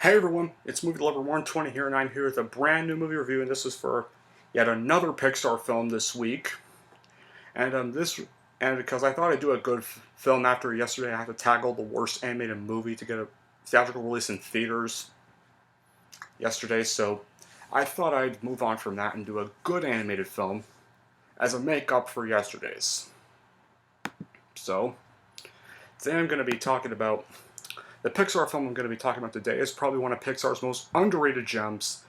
Hey everyone, it's Movie Lover 120 here, and I'm here with a brand new movie review, and this is for yet another Pixar film this week. And because I thought I'd do a good film after yesterday, I had to tackle the worst animated movie to get a theatrical release in theaters yesterday, so I thought I'd move on from that and do a good animated film as a make-up for yesterday's. So, today I'm going to be talking about the Pixar film I'm going to be talking about today is probably one of Pixar's most underrated gems.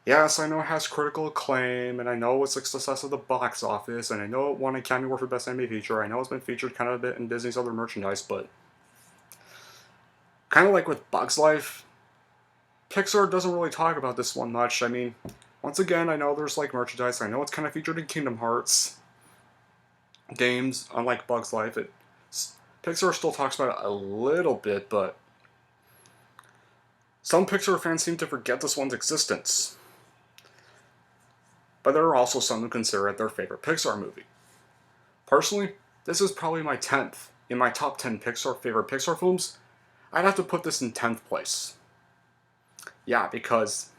Yes, I know it has critical acclaim, and I know it's a success of the box office, and I know it won an Academy Award for Best Animated Feature. I know it's been featured kind of a bit in Disney's other merchandise, but kind of like with Bug's Life, Pixar doesn't really talk about this one much. I mean, once again, I know there's like merchandise. I know it's kind of featured in Kingdom Hearts games, unlike Bug's Life. Pixar still talks about it a little bit, but some Pixar fans seem to forget this one's existence. But there are also some who consider it their favorite Pixar movie. Personally, this is probably my 10th. In my top 10 favorite Pixar films, I'd have to put this in 10th place. Yeah, because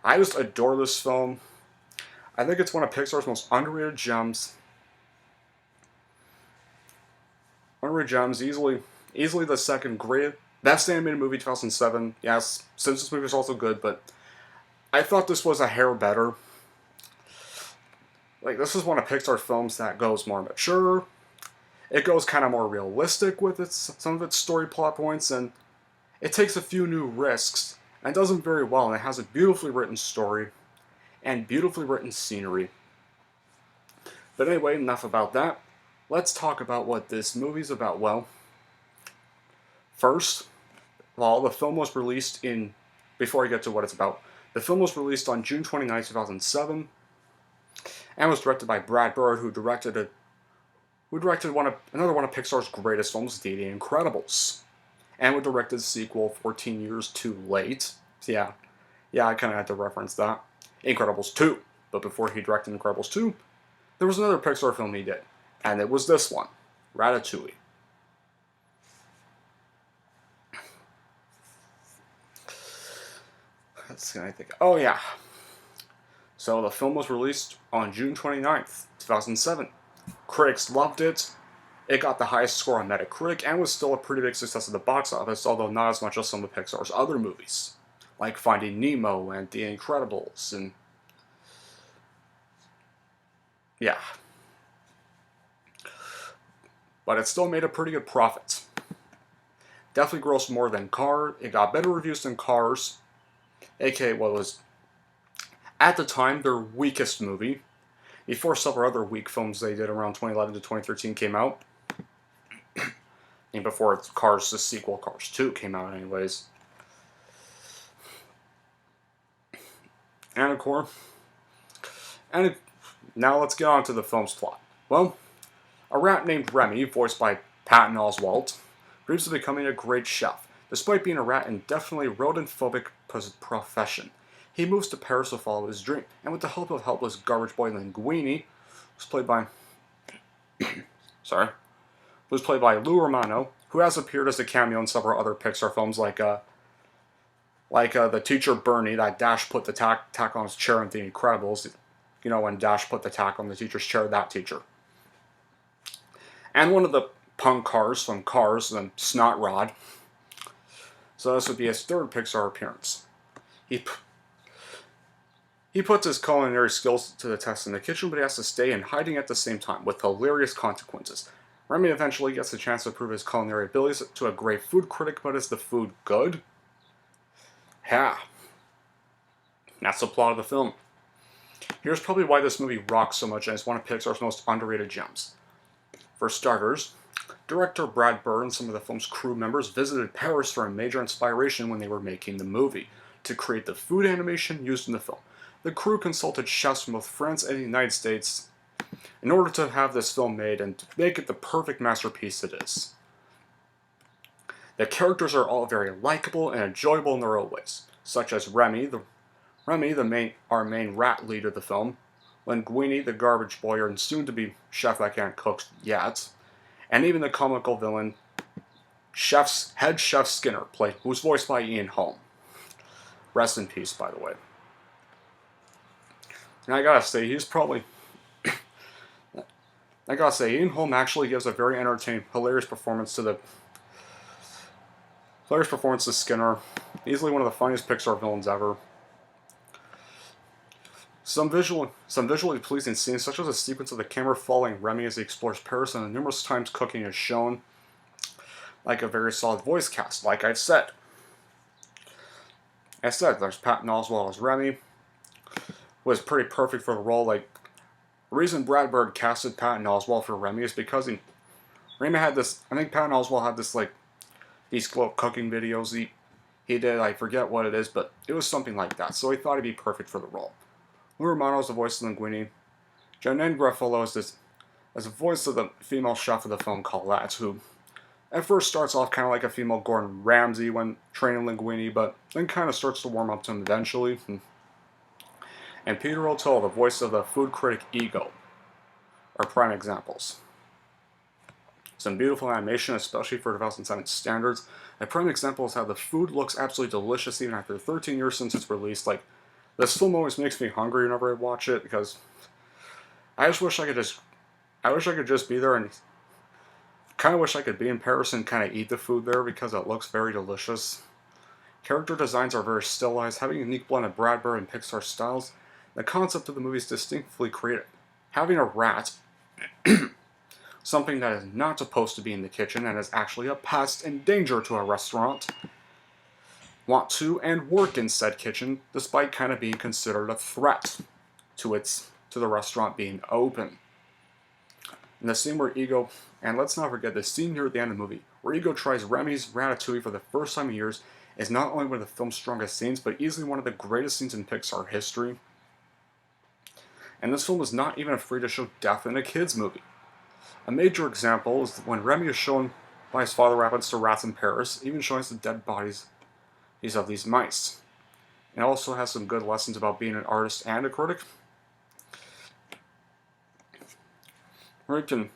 I just adore this film. I think it's one of Pixar's most underrated gems. Easily the second greatest. Best animated movie 2007. Yes, since this movie is also good, but I thought this was a hair better. Like, this is one of Pixar's films that goes more mature. It goes kind of more realistic with some of its story plot points, and it takes a few new risks, and does them very well, and it has a beautifully written story, and beautifully written scenery. But anyway, enough about that. Let's talk about what this movie's about. Well, first of all, the film was released before I get to what it's about, the film was released on June 29, 2007, and was directed by Brad Bird, who directed another one of Pixar's greatest films, The Incredibles, and who directed the sequel 14 years too late. So yeah, I kind of had to reference that. Incredibles 2. But before he directed Incredibles 2, there was another Pixar film he did, and it was this one, Ratatouille. Let's see, I think. Oh, yeah. So the film was released on June 29th, 2007. Critics loved it. It got the highest score on Metacritic and was still a pretty big success at the box office, although not as much as some of Pixar's other movies, like Finding Nemo and The Incredibles, and yeah. But it still made a pretty good profit. Definitely grossed more than Cars. It got better reviews than Cars, aka what was, at the time, their weakest movie, before several other weak films they did around 2011 to 2013 came out. And before Cars, the sequel, Cars 2, came out anyways. And of course, now let's get on to the film's plot. Well, a rat named Remy, voiced by Patton Oswalt, dreams of becoming a great chef. Despite being a rat and definitely rodent-phobic profession, he moves to Paris to follow his dream, and with the help of helpless garbage boy Linguini, who's played by Lou Romano, who has appeared as a cameo in several other Pixar films, like the teacher Bernie, that Dash put the tack on his chair in The Incredibles. You know, when Dash put the tack on the teacher's chair, that teacher. And one of the punk cars from Cars, the Snot Rod. So this would be his third Pixar appearance. He puts his culinary skills to the test in the kitchen, but he has to stay in hiding at the same time, with hilarious consequences. Remy eventually gets a chance to prove his culinary abilities to a great food critic, but is the food good? Yeah. That's the plot of the film. Here's probably why this movie rocks so much and is one of Pixar's most underrated gems. For starters, director Brad Bird and some of the film's crew members visited Paris for a major inspiration when they were making the movie, to create the food animation used in the film. The crew consulted chefs from both France and the United States in order to have this film made and to make it the perfect masterpiece it is. The characters are all very likable and enjoyable in their own ways, such as Remy, our main rat lead of the film, Linguini, the garbage boy, and soon-to-be chef that can't cook yet, and even the comical villain, head chef Skinner, who was voiced by Ian Holm. Rest in peace, by the way. And I gotta say, Ian Holm actually gives a very entertaining, hilarious performance to Skinner. Easily one of the funniest Pixar villains ever. Some visually pleasing scenes, such as a sequence of the camera following Remy as he explores Paris, and the numerous times cooking is shown, like a very solid voice cast. Like I said, there's Patton Oswalt as Remy, was pretty perfect for the role. Like, the reason Brad Bird casted Patton Oswalt for Remy is because Remy had this. I think Patton Oswalt had this, like, these little cooking videos he did. I forget what it is, but it was something like that. So he thought he'd be perfect for the role. Lou Romano is the voice of Linguini. Janine Garofalo is the voice of the female chef of the film, Colette, who at first starts off kind of like a female Gordon Ramsay when training Linguini, but then kind of starts to warm up to him eventually. And Peter O'Toole, the voice of the food critic Ego, are prime examples. Some beautiful animation, especially for 2007 standards. A prime example is how the food looks absolutely delicious even after 13 years since its release. Like, this film always makes me hungry whenever I watch it, because I wish I could just be there, and kind of wish I could be in Paris and kind of eat the food there, because it looks very delicious. Character designs are very stylized, having a unique blend of Brad Bird and Pixar styles. The concept of the movie is distinctly creative. Having a rat, something that is not supposed to be in the kitchen and is actually a pest and danger to a restaurant, want to and work in said kitchen, despite kind of being considered a threat to the restaurant being open. And the scene where Ego, and let's not forget the scene here at the end of the movie, where Ego tries Remy's Ratatouille for the first time in years, is not only one of the film's strongest scenes, but easily one of the greatest scenes in Pixar history. And this film is not even afraid to show death in a kid's movie. A major example is when Remy is shown by his father what happens to rats in Paris, even showing us the dead bodies of these mice. It also has some good lessons about being an artist and a critic. The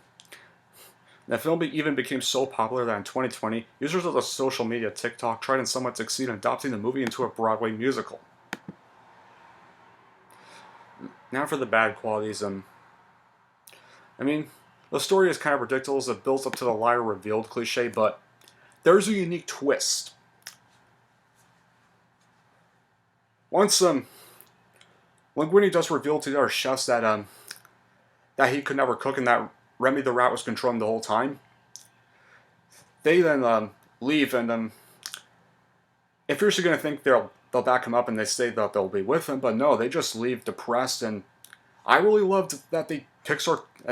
film even became so popular that in 2020, users of the social media TikTok tried and somewhat succeed in adopting the movie into a Broadway musical. Now for the bad qualities. The story is kind of ridiculous. It builds up to the liar revealed cliche, but there's a unique twist. Once Linguini does reveal to the other chefs that he could never cook and that Remy the rat was controlling the whole time, they then leave, and if you're actually going to think they'll back him up and they say that they'll be with him, but no, they just leave depressed. And I really loved that they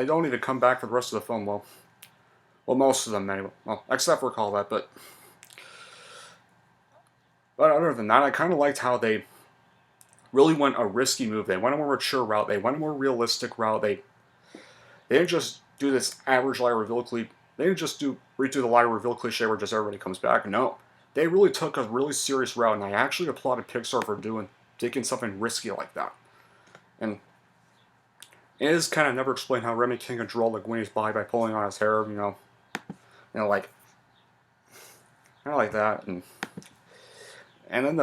don't even come back for the rest of the film. Well, most of them anyway. Well, except for Colette, but other than that, I kind of liked how they really went a risky move. They went a more mature route. They went a more realistic route. They didn't just do this average liar reveal cliche. They didn't just redo the liar reveal cliche where just everybody comes back. No, they really took a really serious route, and I actually applauded Pixar for taking something risky like that. And it is kind of never explained how Remy can control Linguini's body by pulling on his hair, like kind of like that. And then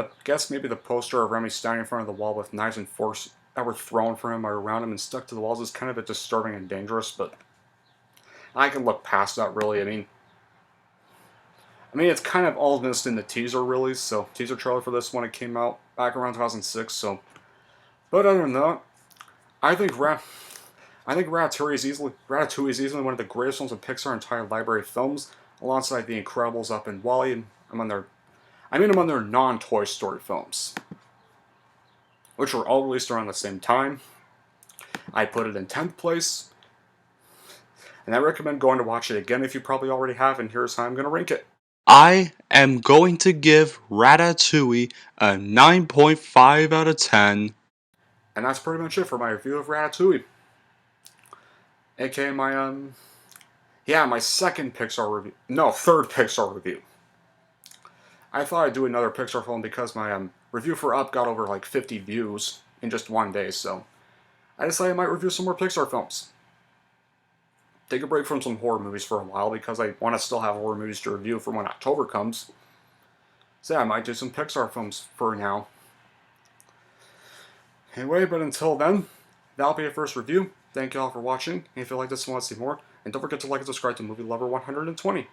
maybe the poster of Remy standing in front of the wall with knives and forks that were thrown from him or around him and stuck to the walls is kind of a bit disturbing and dangerous, but I can look past that, really. I mean, it's kind of all missed in the teaser release, so teaser trailer for this when it came out back around 2006. So, but other than that, I think Ratatouille is easily one of the greatest films in Pixar's entire library of films, alongside The Incredibles, Up, and WALL-E, and I'm on their non-Toy Story films, which were all released around the same time. I put it in 10th place, and I recommend going to watch it again if you probably already have, and here's how I'm going to rank it. I am going to give Ratatouille a 9.5 out of 10. And that's pretty much it for my review of Ratatouille. AKA my second Pixar review. No, third Pixar review. I thought I'd do another Pixar film because my review for Up got over like 50 views in just one day, so I decided I might review some more Pixar films. Take a break from some horror movies for a while because I want to still have horror movies to review for when October comes. So yeah, I might do some Pixar films for now. Anyway, but until then, that'll be your first review. Thank you all for watching, and if you like this and want to see more, and don't forget to like and subscribe to Movie Lover 120.